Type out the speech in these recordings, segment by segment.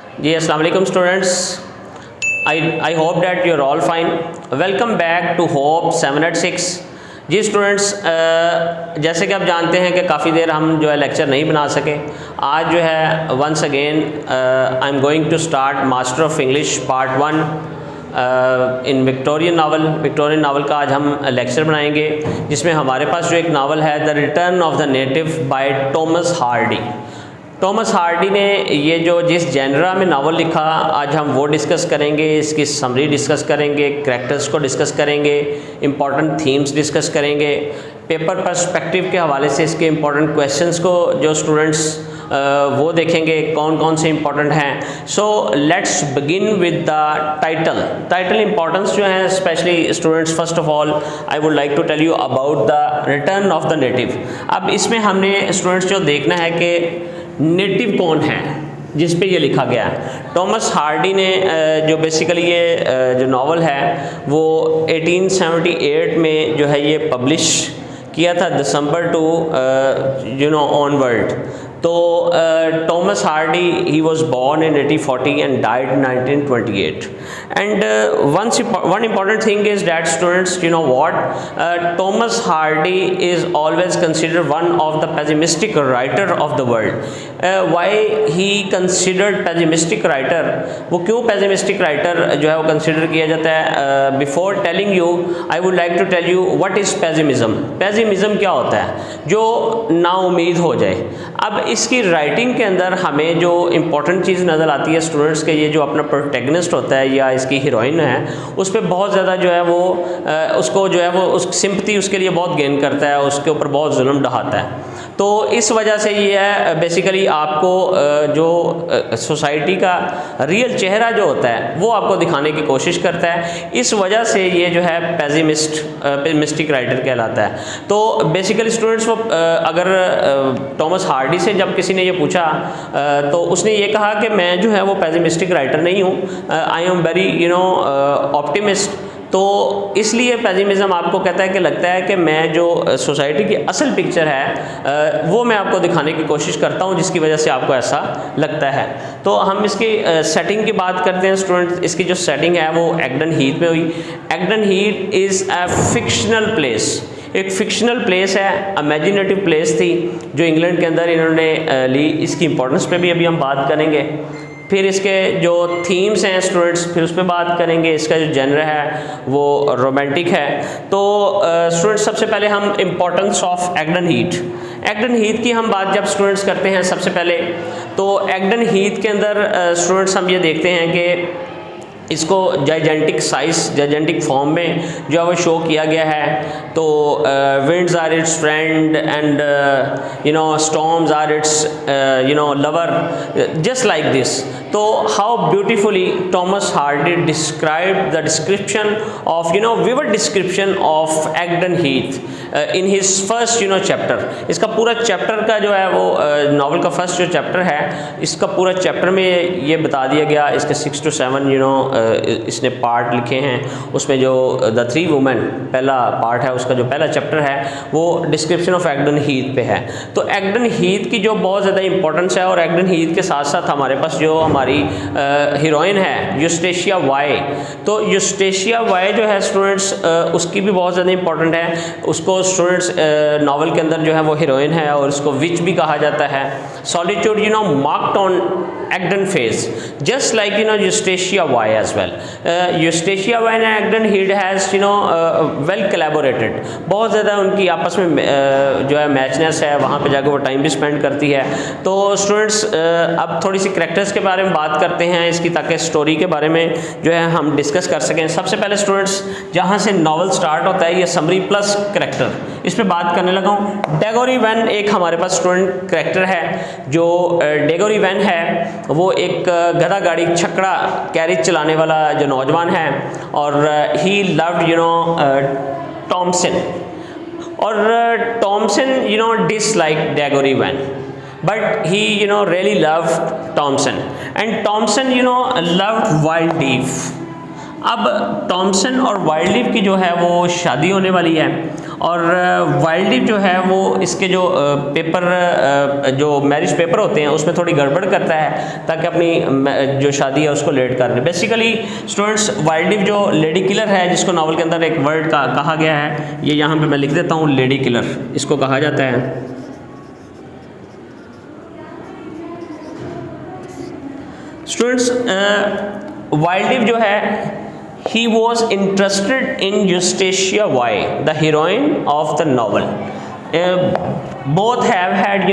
जी अस्सलाम वालेकुम students, I hope that you are all fine. Welcome back to hope 786। जी students, जैसे कि आप जानते हैं कि काफ़ी देर हम जो है लेक्चर नहीं बना सके। आज जो है once again I am going to start master of English part 1 in Victorian novel का आज हम लेक्चर बनाएंगे, जिसमें हमारे पास जो एक नावल है the return of the native by Thomas Hardy. Thomas Hardy ने ये जो जिस जेनरा में नावल लिखा, आज हम वो डिस्कस करेंगे, इसकी समरी डिस्कस करेंगे, कैरेक्टर्स को डिस्कस करेंगे, इम्पॉर्टेंट थीम्स डिस्कस करेंगे, पेपर पर्सपेक्टिव के हवाले से इसके इम्पॉर्टेंट क्वेश्चंस को जो स्टूडेंट्स वो देखेंगे कौन कौन से इम्पॉर्टेंट हैं। So let's begin with the title importance जो है, specially students, first of all I would like to tell you about the return of the native. अब इसमें हमने स्टूडेंट्स जो देखना है कि नेटिव कौन है जिस पे ये लिखा गया है। टॉमस हार्डी ने जो बेसिकली ये जो नावल है वो 1878 में जो है ये पब्लिश किया था, दिसंबर टू ऑनवर्ड। तो Thomas Hardy he was born in 1840 and died in 1928। And one important thing is that students, you know what, Thomas Hardy is always considered one of the pessimistic writer of the world. Why he considered pessimistic writer? वो क्यों pessimistic writer जो है वो consider किया जाता है? Before telling you, I would like to tell you what is pessimism. Pessimism क्या होता है? जो नाउम्मीद हो जाए। अब इसकी राइटिंग के अंदर हमें जो इम्पोर्टेंट चीज़ नज़र आती है स्टूडेंट्स के, ये जो अपना प्रोटैगनिस्ट होता है या इसकी हीरोइन है, उस पर बहुत ज़्यादा जो है वो उसको जो है वो उस सिंपैथी उसके लिए बहुत गेन करता है, उसके ऊपर बहुत जुल्म ढहाता है। तो इस वजह से ये है बेसिकली आपको जो सोसाइटी का रियल चेहरा जो होता है वो आपको दिखाने की कोशिश करता है। इस वजह से ये जो है पेसिमिस्टिक राइटर कहलाता है। तो बेसिकली स्टूडेंट्स वो अगर टॉमस हार्डी से जब किसी ने ये पूछा तो उसने ये कहा कि मैं जो है वो पेसिमिस्टिक राइटर नहीं हूँ, आई एम वेरी ऑप्टिमिस्ट। तो इसलिए पेसिमिज्म आपको कहता है कि लगता है कि मैं जो सोसाइटी की असल पिक्चर है वो मैं आपको दिखाने की कोशिश करता हूँ, जिसकी वजह से आपको ऐसा लगता है। तो हम इसकी सेटिंग की बात करते हैं स्टूडेंट। इसकी जो सेटिंग है वो एग्डन हीथ में हुई। Egdon Heath is a fictional place, एक फिक्शनल प्लेस है, इमेजिनेटिव प्लेस थी जो इंग्लैंड के अंदर इन्होंने ली। इसकी इंपॉर्टेंस पे भी अभी हम बात करेंगे। फिर इसके जो थीम्स हैं स्टूडेंट्स, फिर उस पर बात करेंगे। इसका जो जेनर है वो रोमांटिक है। तो स्टूडेंट्स सबसे पहले हम importance of Egdon Heath, एग्डन Heath की हम बात जब स्टूडेंट्स करते हैं सबसे पहले, तो एग्डन हीथ के अंदर स्टूडेंट्स हम ये देखते हैं कि इसको जाइजेंटिक साइज, जाइजेंटिक फॉर्म में जो है वो शो किया गया है। तो winds are its friend and storms are its lover, just like this. तो how beautifully Thomas Hardy describe the description of vivid description of Egdon Heath in his first chapter. इसका पूरा चैप्टर का जो है वो नावल का first जो chapter है, इसका पूरा चैप्टर में ये बता दिया गया। इसके 6 to 7 इसने पार्ट लिखे हैं। उसमें जो द थ्री वुमेन पहला पार्ट है, उसका जो पहला चैप्टर है वो डिस्क्रिप्शन ऑफ एग्डन हीथ पे है। तो एग्डन हीथ की जो बहुत ज़्यादा इंपॉर्टेंस है, और एग्डन हीथ के साथ साथ हमारे पास जो हमारी हीरोइन है यूस्टेशिया वाई। तो यूस्टेशिया वाई जो है स्टूडेंट्स उसकी भी बहुत ज़्यादा इंपॉर्टेंट है। उसको स्टूडेंट्स नावल के अंदर जो है वो हीरोइन है और उसको विच भी कहा जाता है। Solitude marked on Egdon face just like Eustacia Vye as well. Eustacia Vye and Egdon Heath has well collaborated. बहुत ज़्यादा उनकी आपस में जो है मैचनेस है, वहाँ पे जाकर वो टाइम भी स्पेंड करती है। तो स्टूडेंट्स अब थोड़ी सी कैरेक्टर्स के बारे में बात करते हैं इसकी, ताकि स्टोरी के बारे में जो है हम डिस्कस कर सकें। सबसे पहले स्टूडेंट्स जहाँ से नावल स्टार्ट होता है, ये समरी प्लस कैरेक्टर, इस पर बात करने लगा हूँ। डेगोरी वैन एक हमारे पास स्टूडेंट कैरेक्टर है। जो डेगोरी वैन है वो एक गधा गाड़ी छकड़ा कैरेज चलाने वाला जो नौजवान है, और ही लव्ड टॉमसन। और Thomasin dislike Diggory Venn, but he really loved Thompson, and Thompson loved wild deer. अब टॉमसन और वाइल्ड लीफ की जो है वो शादी होने वाली है, और वाइल्ड लीफ जो है वो इसके जो पेपर जो मैरिज पेपर होते हैं उसमें थोड़ी गड़बड़ करता है ताकि अपनी जो शादी है उसको लेट कर दे। बेसिकली स्टूडेंट्स, वाइल्ड लीफ जो लेडी किलर है, जिसको नावल के अंदर एक वर्ड का कहा गया है, ये यहाँ पे मैं लिख देता हूँ, लेडी किलर इसको कहा जाता है। स्टूडेंट्स, वाइल्ड लीफ जो है, he was interested in Eustacia Y, the heroine of the novel. Both have had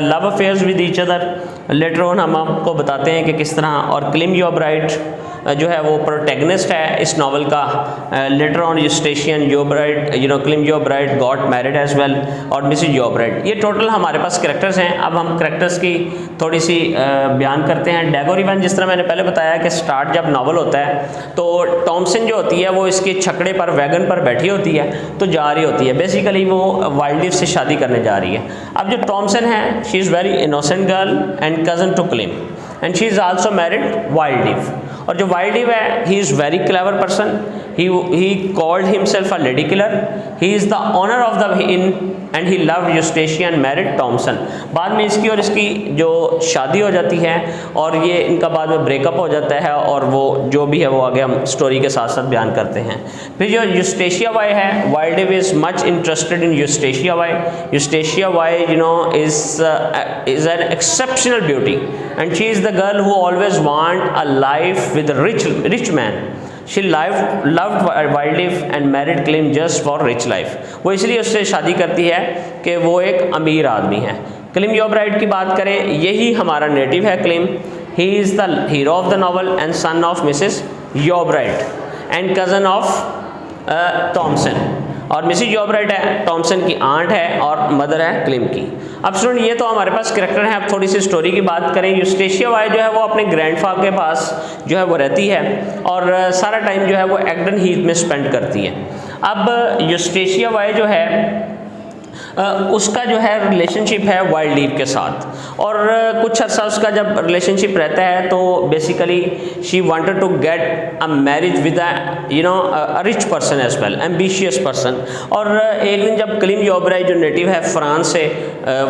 love affairs with each other. Later on हम आपको बताते हैं कि किस तरह, और क्लिम योबराइट जो है वो प्रोटैगनिस्ट है इस नावल का। Later on Eustacia Yeobright, Clym Yeobright got married as well, और मिसेज योबराइट। ये टोटल हमारे पास कैरेक्टर्स हैं। अब हम कैरेक्टर्स की थोड़ी सी बयान करते हैं। डैगोरी वन, जिस तरह मैंने पहले बताया कि स्टार्ट जब नावल होता है तो टॉमसन जो होती है वो इसके छकड़े पर, वैगन पर बैठी होती है, तो जा रही होती है। बेसिकली वो वाइल्ड लीफ से शादी करने जा रही है। अब जो टॉमसन है, she is very innocent girl and cousin to Clym, and she is also married Wildeve. और जो वाइल्ड लीफ है, he is very clever person, he called himself a lady killer, he is the owner of the inn and he loved Eustacia and married Thompson। बाद में इसकी और इसकी जो शादी हो जाती है और ये इनका बाद में ब्रेकअप हो जाता है, और वो जो भी है वो आगे हम स्टोरी के साथ साथ बयान करते हैं। फिर जो यूस्टेशिया वाई है, Wildeve is much interested in Eustacia Vye. Eustacia Vye is an exceptional beauty and she is the girl who always want a life with a rich man। She loved wild leaf and married Clem just for rich life। वो इसलिए उससे शादी करती है कि वो एक अमीर आदमी है। क्लिम योबराइट की बात करें, यही हमारा नेटिव है Clym. He is the hero of the novel and son of Mrs Yeobright and cousin of Thomasin. और मिसेज योबराइट है, टॉमसन की आंट है और मदर है क्लिम की। अब स्टूडेंट, ये तो हमारे पास कैरेक्टर है। अब थोड़ी सी स्टोरी की बात करें। यूस्टेशिया वाई जो है वो अपने ग्रैंडफादर के पास जो है वो रहती है, और सारा टाइम जो है वो एग्डन हीथ में स्पेंड करती है। अब यूस्टेशिया वाई जो है उसका जो है रिलेशनशिप है वाइल्ड लीफ के साथ, और कुछ अर्सा उसका जब रिलेशनशिप रहता है तो basically she wanted to get a marriage with a rich person as well, ambitious person. और एक दिन जब क्लिम योबराइट जो नेटिव है फ्रांस से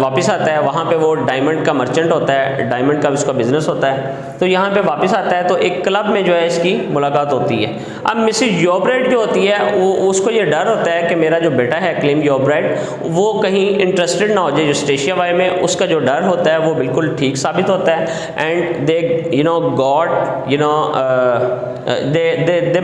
वापस आता है, वहाँ पे वो डायमंड का मर्चेंट होता है, डायमंड का उसका बिजनेस होता है, तो यहाँ पे वापस आता है तो एक क्लब में जो है इसकी मुलाकात होती है। अब मिसेज योबराइट जो होती है वो, उसको ये डर होता है कि मेरा जो बेटा है क्लिम योबराइट वो कहीं इंटरेस्टेड ना हो जाए यूस्टेशिया वाई में। उसका जो डर होता है वो बिल्कुल ठीक साबित होता है। And they got they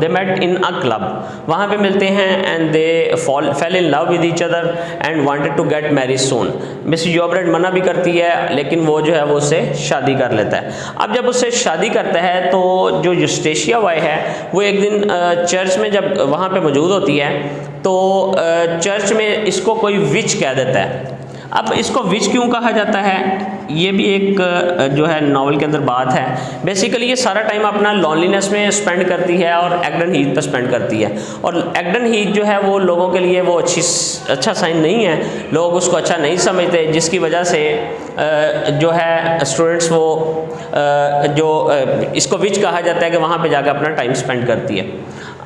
met in a club, वहाँ पे मिलते हैं and they fell in love with each other and wanted to get marriage soon. Mrs Yeobright मना भी करती है, लेकिन वो जो है वो उससे शादी कर लेता है। अब जब उससे शादी करता है तो जो यूस्टेशिया वाई है वो एक दिन चर्च में जब वहाँ पे मौजूद होती है तो चर्च में इसको कोई विच कह देता है। अब इसको विच क्यों कहा जाता है, ये भी एक जो है नावल के अंदर बात है। बेसिकली ये सारा टाइम अपना लॉनलीनेस में स्पेंड करती है और एग्डन हीथ पर स्पेंड करती है, और एग्डन हीथ जो है वो लोगों के लिए वो अच्छा साइन नहीं है, लोग उसको अच्छा नहीं समझते, जिसकी वजह से जो है स्टूडेंट्स वो जो इसको विच कहा जाता है कि वहाँ पे जाकर अपना टाइम स्पेंड करती है।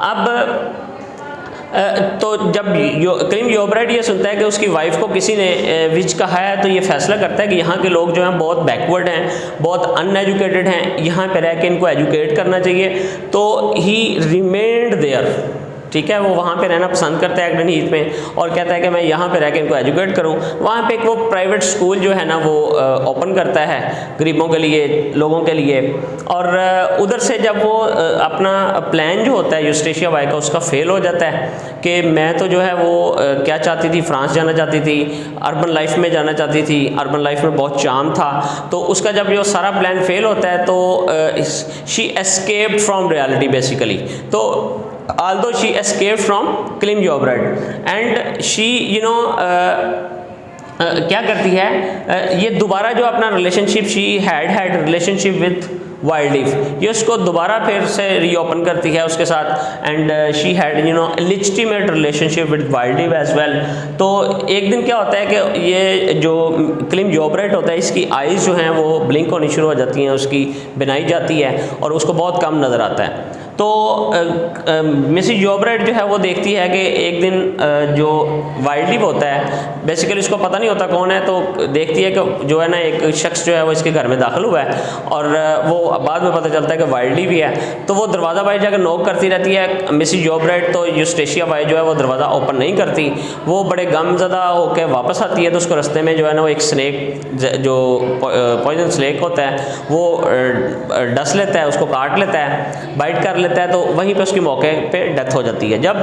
अब तो जब क्लिम योबराइट ये सुनता है कि उसकी वाइफ को किसी ने विच कहा है, तो ये फैसला करता है कि यहाँ के लोग जो हैं बहुत बैकवर्ड हैं, बहुत अनएजुकेटेड हैं, यहाँ पे रह के इनको एजुकेट करना चाहिए। तो ही रिमेन्ड देयर, ठीक है, वो वहाँ पे रहना पसंद करता है एग्डन हीथ में, और कहता है कि मैं यहाँ पे रह के इनको एजुकेट करूँ। वहाँ पे एक वो प्राइवेट स्कूल जो है ना वो ओपन करता है गरीबों के लिए, लोगों के लिए। और उधर से जब वो अपना प्लान जो होता है यूस्टेशिया वाई का उसका फेल हो जाता है कि मैं तो जो है वो क्या चाहती थी, फ्रांस जाना चाहती थी, अर्बन लाइफ में जाना चाहती थी, अर्बन लाइफ में बहुत चार्म था। तो उसका जब ये सारा प्लान फेल होता है तो she escaped from reality basically. तो although she escaped from Clim Yobright and she क्या करती है, ये दोबारा जो अपना relationship she had relationship with wild leaf, ये उसको दोबारा फिर से रीओपन करती है उसके साथ, and she had you know legitimate relationship with Wildeve as well. तो एक दिन क्या होता है कि ये जो क्लिम जॉबराइट होता है इसकी आईज़ जो हैं वो ब्लिंक होनी शुरू हो जाती हैं, उसकी बिनाई जाती है और उसको बहुत कम नज़र आता है। तो मिसिज जॉबराइट जो है वो देखती है कि एक दिन जो वाइल्ड लीफ होता है, बेसिकली उसको पता नहीं होता कौन है, तो देखती है कि जो है ना एक शख्स जो है वो इसके घर में दाखिल हुआ है, और वो बाद में पता चलता है कि वाइल्ड लीफ ही है। तो वो दरवाज़ा बाहर जाकर नॉक करती रहती है मिसिज जॉबराइट, तो यूस्टेशिया बाई जो है वो दरवाज़ा ओपन नहीं करती। वो बड़े गमज़दा होकर वापस आती है, तो उसको रास्ते में जो है ना वो एक स्नेक जो पॉइजन स्नेक होता है वो डस लेता है, उसको काट लेता है, बाइट कर लेता है, तो वहीं पे उसकी मौके पे डेथ हो जाती है। जब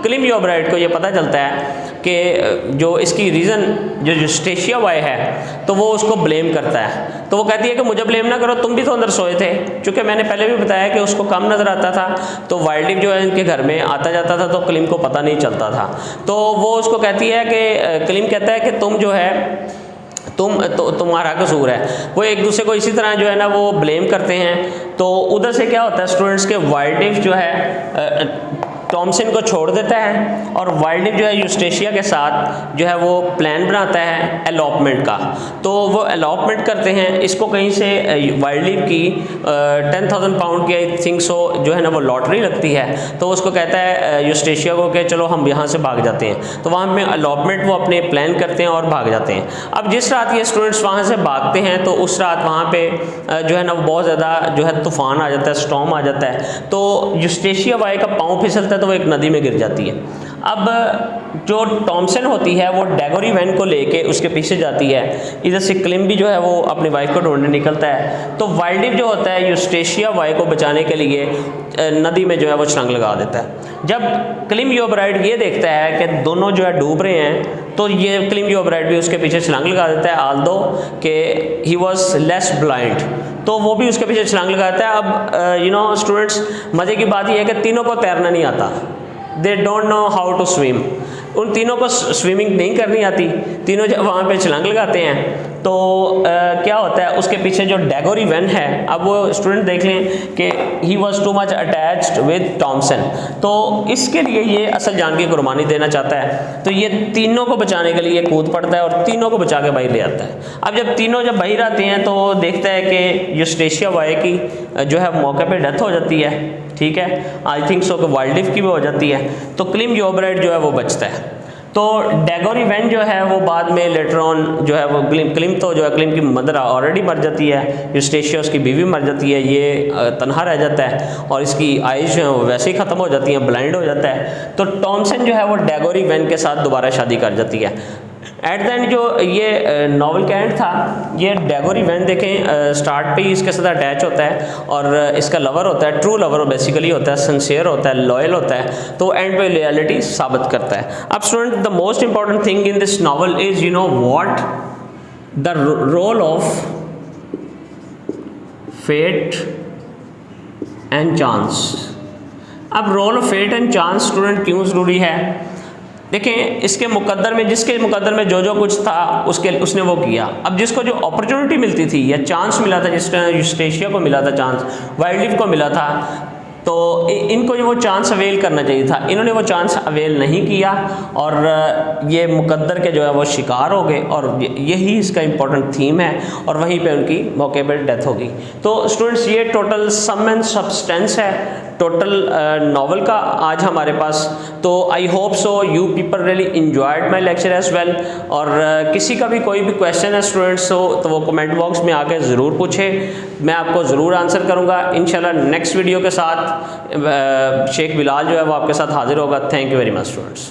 क्लिम जॉबराइट को ये पता चलता है कि जो इसकी रीज़न जो यूस्टेशिया वाई है, तो वो उसको ब्लेम करता है। तो वो कहती है कि मुझे ब्लेम ना करो, तुम भी तो अंदर सोए थे, क्योंकि मैंने पहले भी बताया कि उसको कम नज़र आता था, तो वाइल्ड लीफ जो है इनके घर में आता जाता था, तो क्लिम को पता नहीं चलता था। तो वो उसको कहती है कि क्लिम कहता है कि तुम जो है तुम्हारा कसूर है। वो एक दूसरे को इसी तरह जो है ना वो ब्लेम करते हैं। तो उधर से क्या होता है स्टूडेंट्स के वाइल्ड लीफ जो है टॉमसन को छोड़ देता है, और वाइल्ड लीफ जो है यूस्टेशिया के साथ जो है वो प्लान बनाता है एलॉपमेंट का। तो वो एलॉपमेंट करते हैं, इसको कहीं से वाइल्ड लीफ की 10,000 पाउंड की आई थिंक सो जो है ना वो लॉटरी लगती है। तो उसको कहता है यूस्टेशिया को कि चलो हम यहाँ से भाग जाते हैं। तो वहाँ पे अलॉटमेंट वो अपने प्लान करते हैं और भाग जाते हैं। अब जिस रात ये स्टूडेंट्स वहाँ से भागते हैं, तो उस रात वहाँ पे जो है ना वो बहुत ज़्यादा जो है तूफ़ान आ जाता है, स्टॉर्म आ जाता है। तो यूस्टेशिया वाई का पाँव फिसलता है, तो वो एक नदी में गिर जाती है। अब जो टॉमसन होती है वो डैगोरी वैन को लेके उसके पीछे जाती है। इधर से क्लिम भी जो है वो अपनी वाइफ को ढूंढने निकलता है। तो वाइल्ड लीफ जो होता है यूस्टेशिया वाई को बचाने के लिए नदी में जो है वो छलांग लगा देता है। जब क्लिम जॉबराइट ये देखता है कि दोनों जो है डूब रहे हैं, तो ये क्लिम जॉबराइट भी उसके पीछे छलांग लगा देता है, आल्दो कि ही वॉज लेस ब्लाइंड, तो वो भी उसके पीछे छलांग लगाता है। अब यू नो स्टूडेंट्स, मज़े की बात यह है कि तीनों को तैरना नहीं आता, they don't know how to swim. उन तीनों को स्विमिंग नहीं करनी आती। तीनों जब वहाँ पे छलांग लगाते हैं तो क्या होता है, उसके पीछे जो डैगोरी वैन है, अब वो स्टूडेंट देख लें कि he was too much attached with Thomson, तो इसके लिए ये असल जान की कुर्बानी देना चाहता है। तो ये तीनों को बचाने के लिए कूद पड़ता है और तीनों को बचा के बाहर ले आता है। अब जब तीनों जब बाहर आते हैं तो देखता है कि यूस्टेशिया वाई की जो है मौके पर डेथ हो जाती है, ठीक है, आई थिंक सो कि वाइल्ड लीफ की भी हो जाती है। तो क्लिम जॉबराइट जो है वो बचता है। तो डैगोरी वैन जो है वो बाद में लेटर ऑन जो है वो क्लिम तो जो है क्लिम की मदर ऑलरेडी मर जाती है, यूस्टेशिया उसकी बीवी मर जाती है, ये तनहा रह जाता है और इसकी आइज़ जो है वो वैसे ही ख़त्म हो जाती हैं, ब्लाइंड हो जाता है। तो टॉमसन जो है वो डैगोरी वैन के साथ दोबारा शादी कर जाती है। एट द एंड जो ये नॉवल का एंड था, ये डैगोरी वैन देखें स्टार्ट पे ही इसके साथ अटैच होता है और इसका लवर होता है, ट्रू लवर बेसिकली होता है, सिंसियर होता है, लॉयल होता है, तो एंड पे लॉयलिटी साबित करता है। अब student, the most important thing in this novel is you know what the role of fate and chance. अब role of fate and chance student क्यों ज़रूरी है? देखें, इसके मुकद्दर में, जिसके मुकद्दर में जो जो कुछ था उसने वो किया। अब जिसको जो अपॉर्चुनिटी मिलती थी या चांस मिला था, जिस तरह यूस्टेशिया को मिला था चांस, वाइल्ड लीफ को मिला था, तो इनको वो चांस अवेल करना चाहिए था। इन्होंने वो चांस अवेल नहीं किया और ये मुकद्दर के जो है वो शिकार हो गए, और यही इसका इम्पोर्टेंट थीम है, और वहीं पे उनकी मौके पर डेथ होगी। तो स्टूडेंट्स, ये टोटल सम एंड सब्सटेंस है टोटल नॉवल का आज हमारे पास। तो I hope so you people really enjoyed my lecture as well. और किसी का भी कोई भी क्वेश्चन है स्टूडेंट्स हो तो वो कमेंट बॉक्स में आके ज़रूर पूछें, मैं आपको ज़रूर आंसर करूँगा इंशाल्लाह। नेक्स्ट वीडियो के साथ शेख बिलाल जो है वो आपके साथ हाजिर होगा। Thank you very much students.